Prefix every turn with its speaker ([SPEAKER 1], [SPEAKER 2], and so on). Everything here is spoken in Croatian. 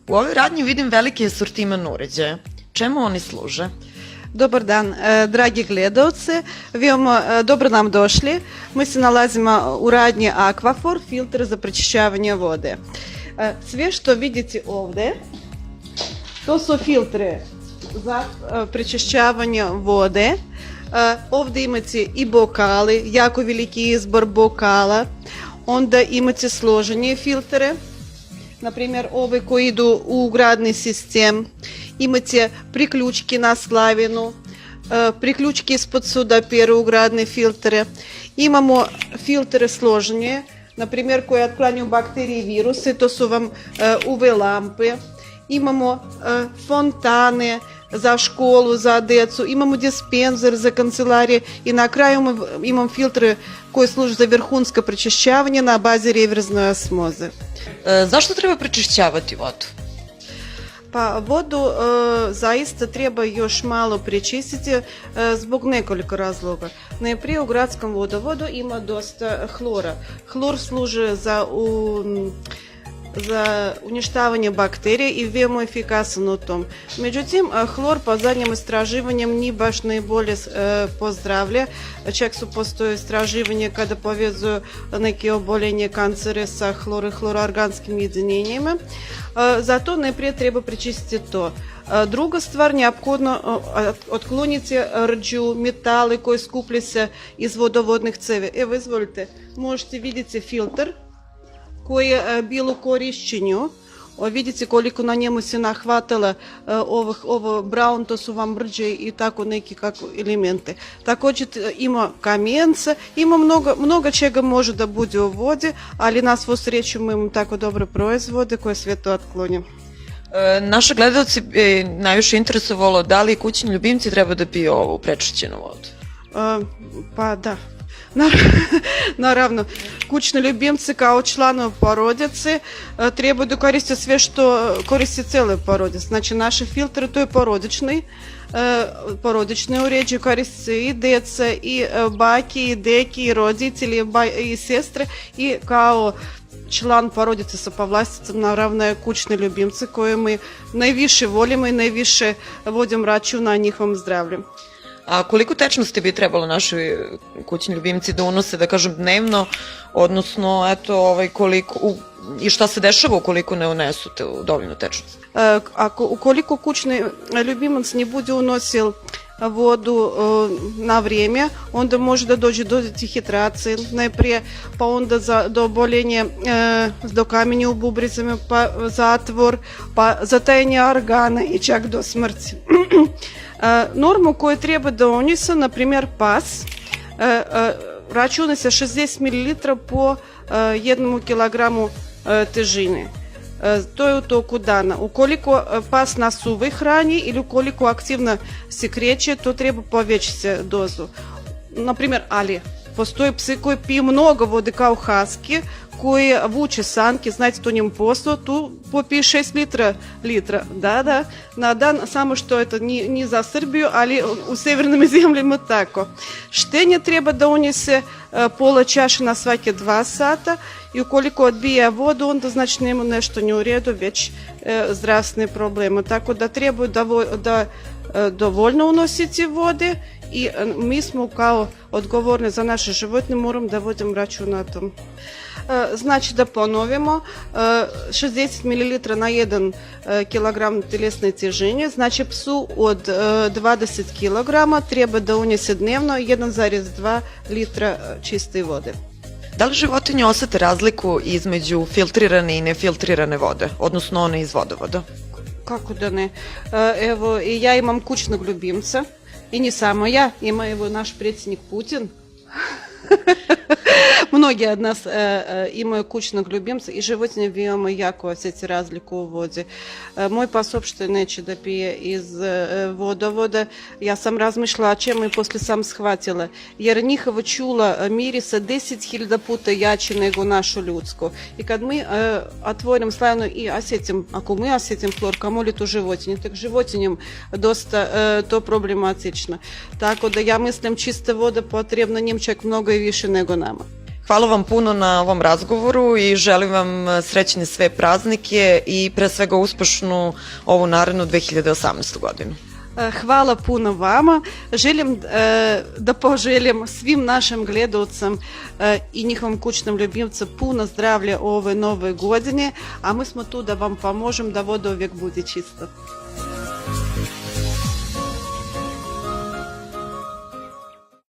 [SPEAKER 1] U ovoj radnji vidim veliki asortiman uređaja. Čemu oni služe?
[SPEAKER 2] Dobar dan, dragi gledalci, dobro nam došli. Mi se nalazimo u radnji Aquafor, filtr za pročišćavanje vode. Sve što vidite ovdje, to su filtre za pročišćavanje vode. Ovdje imate i bokali, jako veliki izbor bokala. Onda imate složene filtre, na primjer ove koji idu u ugradni sistem. Imate priključke na slavinu, priključke ispod suda peru ugradne filtre. Imamo filtre složene, na primjer koje otklanjaju bakterije i viruse, to su vam UV lampe. Imamo fontane za školu, za djecu, imamo dispenzer za kancelarije i na kraju imamo filtre koji služe za vrhunsko pročišćavanje na bazi reverzne osmoze.
[SPEAKER 1] Zašto treba pročišćavati vodu?
[SPEAKER 2] Pa vodu zaista treba još malo prečistiti zbog nekoliko razloga. Najprije u gradskom vodovodu ima dosta hlora. Hlor služi za uništavanje bakterija i veoma efikasan u tom. Međutim, hlor po zadnjim istraživanjem nije baš najbolje pozdravlja. Čak su postoje istraživanje kada povezuju neke oboljenje kancere sa hloroorganskim jedinjenjima. Zato najprije treba prečistiti to. Druga stvar, neophodno otkloniti rđu, metale koji skuplja se iz vodovodnih cevi. Evo, izvolite, možete vidjeti filtr koji je bilo korišćenju. Vidite koliko na njemu se nahvatalo ovo brown, to su vam rđe i tako neki elemente. Također ima kamijence, ima mnogo čega može da bude u vodi, ali na svu sreću mi imamo tako dobre proizvode koje sve to otklonja.
[SPEAKER 1] Naše gledalci bi najviše interesovalo da li kućni ljubimci treba da piju ovu prečišćenu vodu.
[SPEAKER 2] Pa da. Naravno, kućni ljubimci kao članovi porodice treba da koriste sve što koristi cijele porodice. Znači, naše filtre to je porodični uređaj, koriste i djeca, i baki, i deki, i roditelji, i sestre, i kao član porodice sa povlasticom, naravno je kućni ljubimci koje mi najviše volimo i najviše vodimo računa na njihovom zdravlju.
[SPEAKER 1] A koliko tečnosti bi trebalo naši kućni ljubimci da unose, da kažem, dnevno, odnosno, eto, koliko, i šta se dešava ukoliko ne unesu dovoljnu tečnost?
[SPEAKER 2] Ukoliko kućni ljubimac ne bude unosil vodu na vrijeme, onda može da dođe do dehidracije najprije, pa onda do oboljenja, do kamenja u bubrezima, pa zatvor, pa zatajanje organa i čak do smrti. Normu koju treba da unese, na primjer pas, računa se 60 ml po 1 kg težine. To je u toku dana. Ukoliko pas na suvoj hrani ili ukoliko aktivno se kreće, to treba povećati dozu. Na primjer, ali postoje psi koji piju mnogo vode kao husky, koji vuče sanke, znate to njemu posao, tu popije 6 litra, da, na dan, samo što to nije za Srbiju, ali u severnim zemljama tako. Štenje treba da unese pola čaše na svake 2 sata i ukoliko odbija vodu, onda znači nema nešto nije u redu, već zdravstvene probleme. Tako da treba da dovoljno unositi vode i mi smo kao odgovorni za naše životinje moramo da vodimo računa na tom. Znači da ponovimo, 60 ml na 1 kg tjelesne težine, znači psu od 20 kg treba da unese dnevno 1,2 litra čiste vode.
[SPEAKER 1] Da li životinje osete razliku između filtrirane i nefiltrirane vode, odnosno one iz vodovoda?
[SPEAKER 2] Kako da ne? Evo, ja imam kućnog ljubimca i ne samo ja, ima evo naš predsjednik Putin. Mnogi od nas imaju kućnog ljubimca i životinje veoma jako osjeti razliku u vodi. Moj pas uopšte neće da pije iz vodovoda. Ja sam razmišljala o čemu i poslije sam shvatila. Jer njihova čula mirisa 10.000 puta jače nego našu ljudsku. I kad mi otvorim slavinu i osjetim, ako mi osjetim hlor, kamoli to životinje, tak životinjem dosta to problematično. Tako da ja mislim čista voda potrebna njim čak mnogo i više nego nama.
[SPEAKER 1] Hvala vam puno na ovom razgovoru i želim vam srećne sve praznike i pre svega uspešnu ovu narednu 2018. godinu.
[SPEAKER 2] Hvala puno vama. Želim da poželim svim našim gledalcem i njihovom kućnom ljubimcem puno zdravlja u ovoj novoj godini, a mi smo tu da vam pomožemo da voda uvijek bude čista.